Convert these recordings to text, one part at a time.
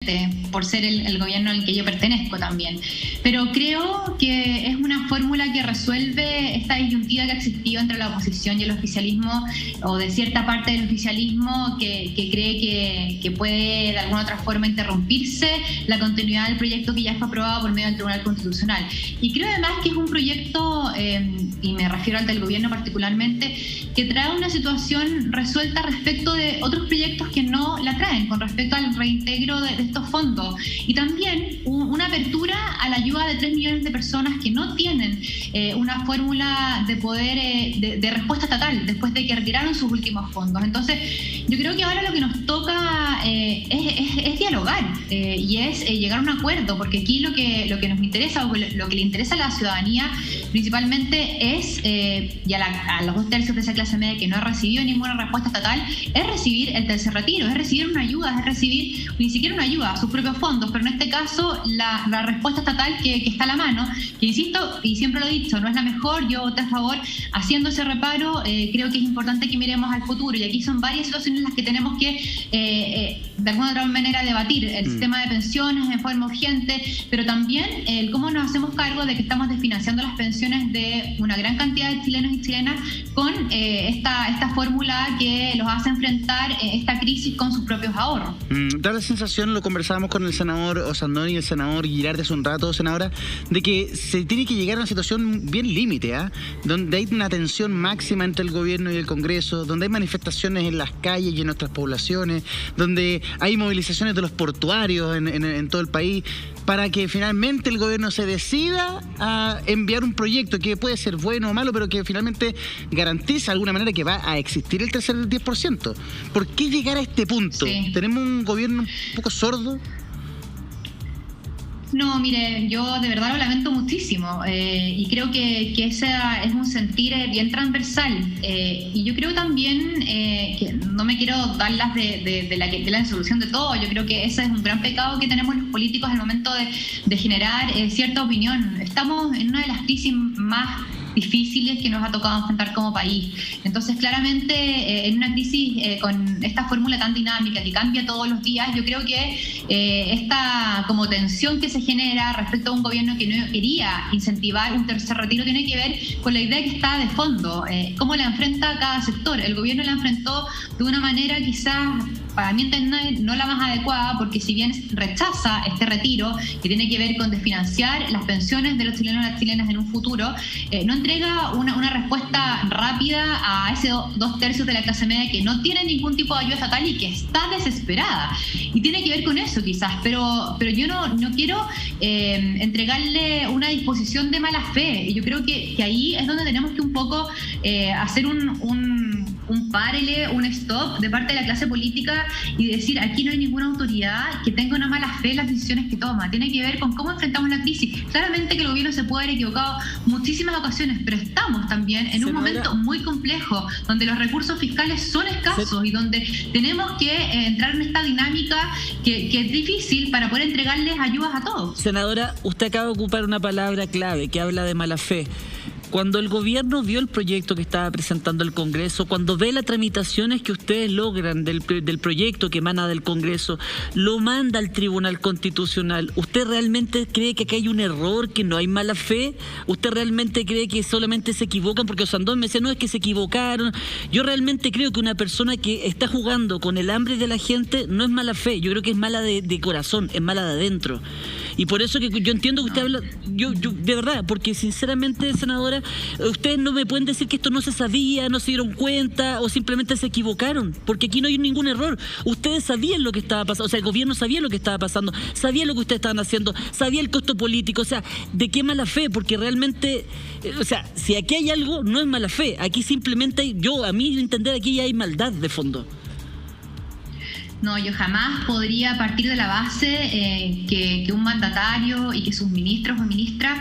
obviamente, por ser el gobierno al que yo pertenezco también. Pero creo que es una fórmula que resuelve esta disyuntiva que ha existido entre la oposición y el oficialismo, o de cierta parte del oficialismo que cree que puede de alguna otra forma interrumpirse la continuidad del proyecto que ya fue aprobado por medio del Tribunal Constitucional. Y creo además que es un proyecto, y me refiero al del gobierno particularmente, que trae una situación resuelta respecto de otros proyectos que no la traen, con respecto al reintegro de estos fondos. Y también una apertura a la ayuda de 3 millones de personas que no tienen una fórmula de poder de respuesta estatal después de que retiraron sus últimos fondos. Entonces, yo creo que ahora lo que nos toca es dialogar y es llegar a un acuerdo, porque aquí lo que nos interesa, o lo que le interesa a la ciudadanía principalmente es, y a los 2/3 de esa clase media que no ha recibido ninguna respuesta estatal, es recibir el tercer retiro, es recibir una ayuda, es recibir ni siquiera una ayuda, sus propios fondos, pero en este caso la respuesta estatal que está a la mano, que insisto, y siempre lo he dicho, no es la mejor. Yo voté a favor haciendo ese reparo. Creo que es importante que miremos al futuro, y aquí son varias situaciones en las que tenemos que de alguna otra manera debatir el sistema de pensiones en forma urgente, pero también el cómo nos hacemos cargo de que estamos desfinanciando las pensiones de una gran cantidad de chilenos y chilenas con esta fórmula que los hace enfrentar esta crisis con sus propios ahorros. Da la sensación, lo conversábamos con el senador Osandón y el senador Girardi hace un rato, senadora, de que se tiene que llegar a una situación bien límite, donde hay una tensión máxima entre el gobierno y el Congreso, donde hay manifestaciones en las calles y en nuestras poblaciones, donde hay movilizaciones de los portuarios en todo el país, para que finalmente el gobierno se decida a enviar un proyecto que puede ser bueno o malo, pero que finalmente garantiza de alguna manera que va a existir el tercer 10%. ¿Por qué llegar a este punto? Sí. ¿Tenemos un gobierno un poco sordo? No, mire, yo de verdad lo lamento muchísimo y creo que ese es un sentir bien transversal y yo creo también que no me quiero dar las de la solución de todo. Yo creo que ese es un gran pecado que tenemos los políticos al momento de generar cierta opinión. Estamos en una de las crisis más difíciles que nos ha tocado enfrentar como país. Entonces, claramente, en una crisis con esta fórmula tan dinámica que cambia todos los días, yo creo que esta como tensión que se genera respecto a un gobierno que no quería incentivar un tercer retiro tiene que ver con la idea que está de fondo, cómo la enfrenta cada sector. El gobierno la enfrentó de una manera quizás, para mí entender, no la más adecuada, porque si bien rechaza este retiro que tiene que ver con desfinanciar las pensiones de los chilenos y las chilenas en un futuro, no entrega una respuesta rápida a ese 2/3 de la clase media que no tiene ningún tipo de ayuda estatal y que está desesperada. Y tiene que ver con eso quizás, pero yo no quiero entregarle una disposición de mala fe. Yo creo que ahí es donde tenemos que un poco hacer un párele, un stop de parte de la clase política y decir, aquí no hay ninguna autoridad que tenga una mala fe en las decisiones que toma. Tiene que ver con cómo enfrentamos la crisis. Claramente que el gobierno se puede haber equivocado muchísimas ocasiones, pero estamos también en un momento muy complejo, donde los recursos fiscales son escasos y donde tenemos que entrar en esta dinámica que es difícil para poder entregarles ayudas a todos. Senadora, usted acaba de ocupar una palabra clave que habla de mala fe. Cuando el gobierno vio el proyecto que estaba presentando el Congreso, cuando ve las tramitaciones que ustedes logran del proyecto que emana del Congreso, lo manda al Tribunal Constitucional, ¿usted realmente cree que aquí hay un error, que no hay mala fe? ¿Usted realmente cree que solamente se equivocan? Porque Osandón me decía, no, es que se equivocaron. Yo realmente creo que una persona que está jugando con el hambre de la gente no es mala fe. Yo creo que es mala de corazón, es mala de adentro. Y por eso que yo entiendo que usted habla, yo de verdad, porque sinceramente, senadora, ustedes no me pueden decir que esto no se sabía, no se dieron cuenta o simplemente se equivocaron, porque aquí no hay ningún error. Ustedes sabían lo que estaba pasando, o sea, el gobierno sabía lo que estaba pasando, sabía lo que ustedes estaban haciendo, sabía el costo político, o sea, ¿de qué mala fe? Porque realmente, o sea, si aquí hay algo, no es mala fe, aquí simplemente, a mí entender, aquí ya hay maldad de fondo. No, yo jamás podría partir de la base que un mandatario y que sus ministros o ministras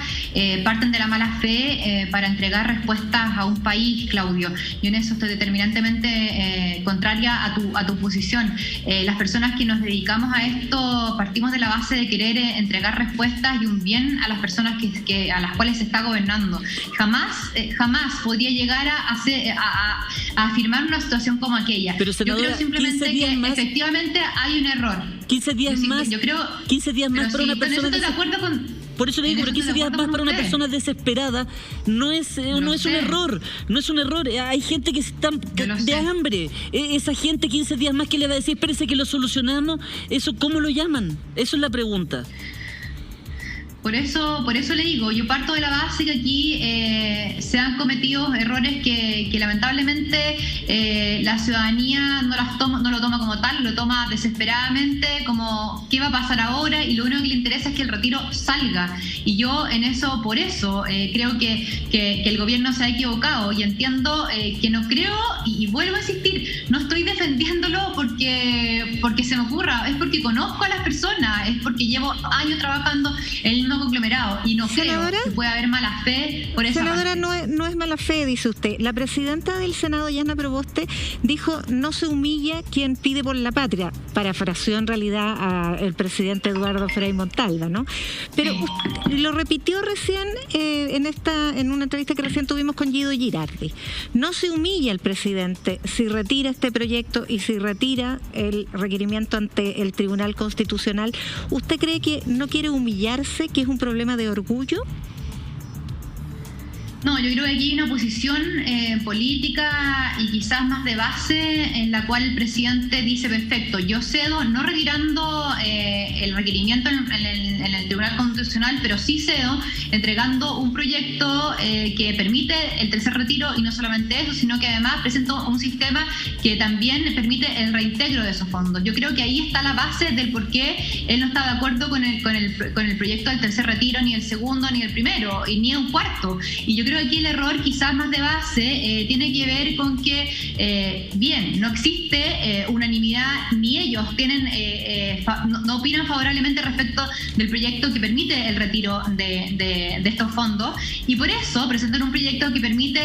parten de la mala fe para entregar respuestas a un país, Claudio. Yo en eso estoy determinantemente contraria a tu posición. Las personas que nos dedicamos a esto partimos de la base de querer entregar respuestas y un bien a las personas a las cuales se está gobernando. Jamás podría llegar a afirmar una situación como aquella. Pero, senadora, yo creo simplemente que efectivamente hay un error. 15 días más. Yo creo, 15 días más para una persona. Estoy de acuerdo con. Por eso le digo, pero 15 días más para una persona desesperada no es un error. No es un error. Hay gente que está de hambre. Esa gente 15 días más que le va a decir, espérese que lo solucionamos. Eso, ¿cómo lo llaman? Eso es la pregunta. Por eso le digo, yo parto de la base que aquí se han cometido errores que lamentablemente la ciudadanía no lo toma como tal, lo toma desesperadamente, como qué va a pasar ahora, y lo único que le interesa es que el retiro salga. Y yo por eso creo que el gobierno se ha equivocado, y entiendo que no creo, y vuelvo a insistir, no estoy defendiéndolo porque se me ocurra, es porque conozco a las personas, es porque llevo años trabajando en el mismo conglomerado, y no creo que pueda haber mala fe por esa Senadora, parte. no es mala fe, dice usted. La presidenta del Senado, Yana Proboste, dijo: no se humilla quien pide por la patria. Parafraseó en realidad al presidente Eduardo Frei Montalva, ¿no? Pero lo repitió recién en una entrevista que recién tuvimos con Guido Girardi. No se humilla el presidente si retira este proyecto y si retira el requerimiento ante el Tribunal Constitucional. ¿Usted cree que no quiere humillarse, que es un problema de orgullo? No, yo creo que aquí hay una posición política y quizás más de base en la cual el presidente dice: perfecto, yo cedo, no retirando el requerimiento en el Tribunal Constitucional, pero sí cedo entregando un proyecto que permite el tercer retiro, y no solamente eso, sino que además presento un sistema que también permite el reintegro de esos fondos. Yo creo que ahí está la base del por qué él no está de acuerdo con el proyecto del tercer retiro, ni el segundo, ni el primero, y ni un cuarto. Y yo creo que aquí el error quizás más de base tiene que ver con que, no existe unanimidad, ni ellos tienen no opinan favorablemente respecto del proyecto que permite el retiro de estos fondos, y por eso presentan un proyecto que permite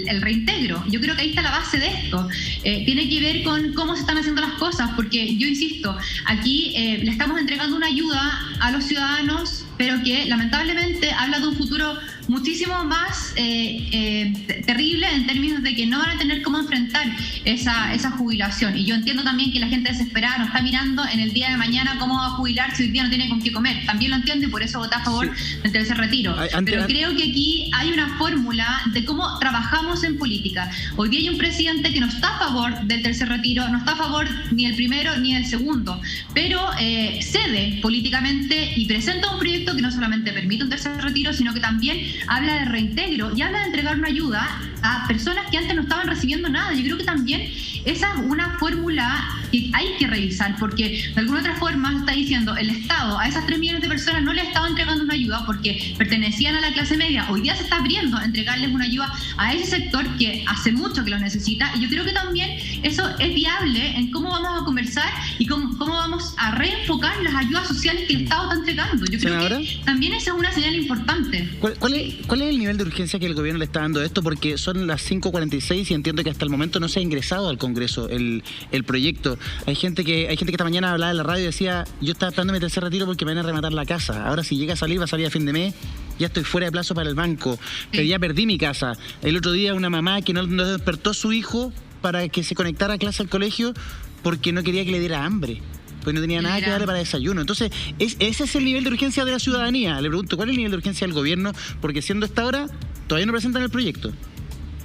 el reintegro. Yo creo que ahí está la base de esto. Tiene que ver con cómo se están haciendo las cosas, porque yo insisto, aquí le estamos entregando una ayuda a los ciudadanos, pero que lamentablemente habla de un futuro muchísimo más terrible, en términos de que no van a tener cómo enfrentar esa jubilación. Y yo entiendo también que la gente desesperada no está mirando en el día de mañana cómo va a jubilar si hoy día no tiene con qué comer. También lo entiendo, y por eso voté a favor del tercer retiro. Pero creo que aquí hay una fórmula de cómo trabajamos en política. Hoy día hay un presidente que no está a favor del tercer retiro, no está a favor ni del primero ni del segundo, pero cede políticamente y presenta un proyecto que no solamente permite un tercer retiro, sino que también habla de reintegro y habla de entregar una ayuda a personas que antes no estaban recibiendo nada. Yo creo que también esa es una fórmula que hay que revisar, porque de alguna otra forma está diciendo el Estado a esas 3 millones de personas no les estaba entregando una ayuda porque pertenecían a la clase media. Hoy día se está abriendo a entregarles una ayuda a ese sector que hace mucho que lo necesita, y yo creo que también eso es viable en cómo vamos a conversar y cómo vamos a reenfocar las ayudas sociales que el Estado está entregando. Yo creo que también esa es una señal importante. ¿Cuál es el nivel de urgencia que el gobierno le está dando a esto? Porque son las 5:46 y entiendo que hasta el momento no se ha ingresado al Congreso el proyecto. Hay gente que esta mañana hablaba en la radio y decía: yo estaba esperando mi tercer retiro porque me van a rematar la casa. Ahora si llega a salir, va a salir a fin de mes. Ya estoy fuera de plazo para el banco. Pero ya perdí mi casa. El otro día una mamá que no despertó a su hijo para que se conectara a clase al colegio porque no quería que le diera hambre, pues no tenía nada que darle para desayuno. Entonces, ese es el nivel de urgencia de la ciudadanía. Le pregunto, ¿cuál es el nivel de urgencia del gobierno? Porque siendo esta hora, todavía no presentan el proyecto.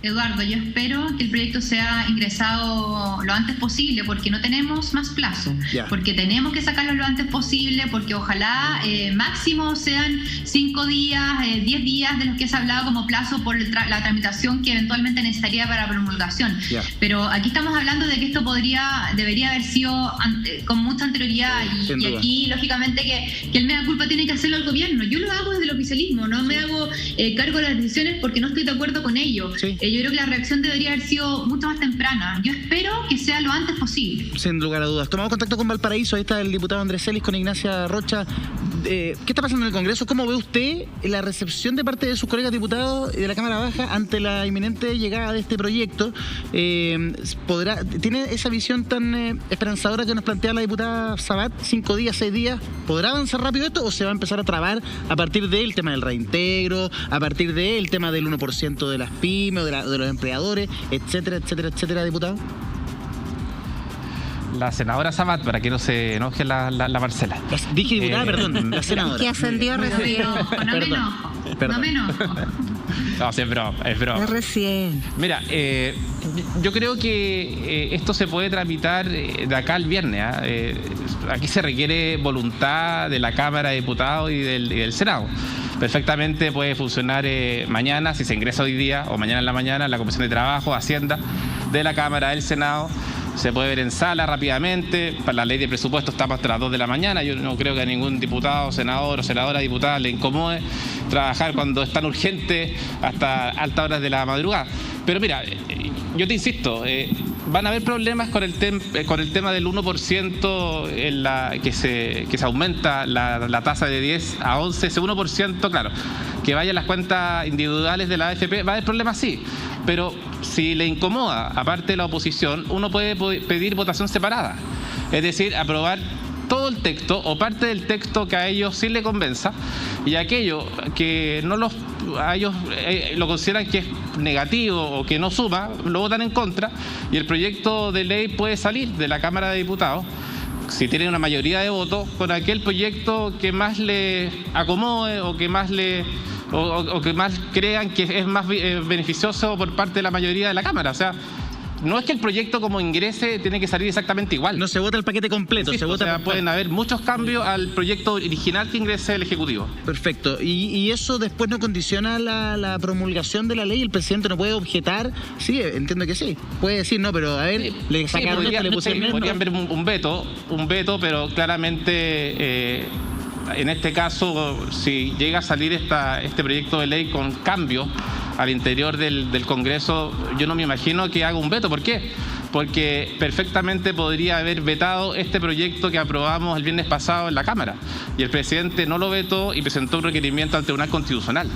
Eduardo, yo espero que el proyecto sea ingresado lo antes posible, porque no tenemos más plazo, porque tenemos que sacarlo lo antes posible, porque ojalá máximo sean 5 días, 10 días de los que se ha hablado como plazo por la tramitación que eventualmente necesitaría para promulgación. Pero aquí estamos hablando de que esto debería haber sido con mucha anterioridad, y aquí lógicamente que el mea culpa tiene que hacerlo el gobierno. Yo lo hago desde el oficialismo, no me hago cargo de las decisiones porque no estoy de acuerdo con ello. Yo creo que la reacción debería haber sido mucho más temprana. Yo espero que sea lo antes posible. Sin lugar a dudas. Tomamos contacto con Valparaíso. Ahí está el diputado Andrés Celis con Ignacia Rocha. ¿Qué está pasando en el Congreso? ¿Cómo ve usted la recepción de parte de sus colegas diputados y de la Cámara Baja ante la inminente llegada de este proyecto? ¿Tiene esa visión tan esperanzadora que nos plantea la diputada Sabat? 5 días, 6 días. ¿Podrá avanzar rápido esto o se va a empezar a trabar a partir del tema del reintegro, a partir del tema del 1% de las pymes o de los empleadores, etcétera, etcétera, etcétera, diputado? la senadora Sabat, para que no se enoje la Marcela. Dije diputada, perdón, la senadora. Que ascendió recién. No me enojo. No, es broma. Es recién. Mira, yo creo que esto se puede tramitar de acá al viernes. Aquí se requiere voluntad de la Cámara de Diputados y del Senado. Perfectamente puede funcionar mañana, si se ingresa hoy día o mañana en la mañana, la Comisión de Trabajo, Hacienda, de la Cámara del Senado. Se puede ver en sala rápidamente. Para la ley de presupuesto estamos hasta las 2 de la mañana. Yo no creo que a ningún diputado, senador o senadora, diputada le incomode trabajar cuando es tan urgente hasta altas horas de la madrugada. Pero mira, yo te insisto, van a haber problemas con el tema del 1% que se aumenta la tasa de 10 a 11. Ese 1%, claro, que vaya a las cuentas individuales de la AFP, va a haber problemas, sí. Pero si le incomoda, aparte de la oposición, uno puede pedir votación separada. Es decir, aprobar todo el texto o parte del texto que a ellos sí le convenza, y aquello que a ellos lo consideran que es negativo o que no suma, lo votan en contra, y el proyecto de ley puede salir de la Cámara de Diputados, si tienen una mayoría de votos, con aquel proyecto que más le acomode o que más que más crean que es más beneficioso por parte de la mayoría de la Cámara. O sea, no es que el proyecto como ingrese tiene que salir exactamente igual. No se vota el paquete completo. Sí, se vota pueden haber muchos cambios al proyecto original que ingrese el Ejecutivo. Perfecto. ¿Y eso después no condiciona la promulgación de la ley? ¿El presidente no puede objetar? Sí, entiendo que sí. Puede decir, no, pero a ver, le sacaron esto, le pusieron podrían ver un veto, pero claramente... en este caso, si llega a salir este proyecto de ley con cambios al interior del Congreso, yo no me imagino que haga un veto. ¿Por qué? Porque perfectamente podría haber vetado este proyecto que aprobamos el viernes pasado en la Cámara. Y el presidente no lo vetó y presentó un requerimiento al Tribunal Constitucional.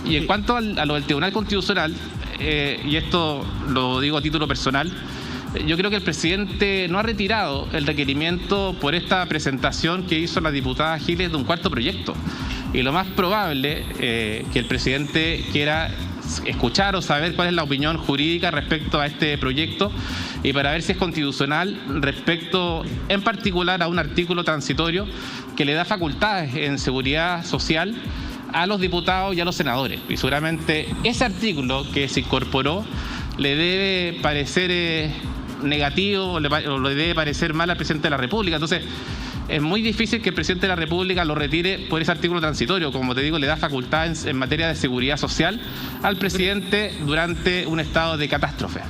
Y en cuanto a lo del Tribunal Constitucional, y esto lo digo a título personal, yo creo que el presidente no ha retirado el requerimiento por esta presentación que hizo la diputada Giles de un cuarto proyecto. Y lo más probable que el presidente quiera escuchar o saber cuál es la opinión jurídica respecto a este proyecto y para ver si es constitucional respecto en particular a un artículo transitorio que le da facultades en seguridad social a los diputados y a los senadores. Y seguramente ese artículo que se incorporó le debe parecer negativo o le debe parecer mal al presidente de la República. Entonces, es muy difícil que el presidente de la República lo retire por ese artículo transitorio. Como te digo, le da facultad en materia de seguridad social al presidente durante un estado de catástrofe.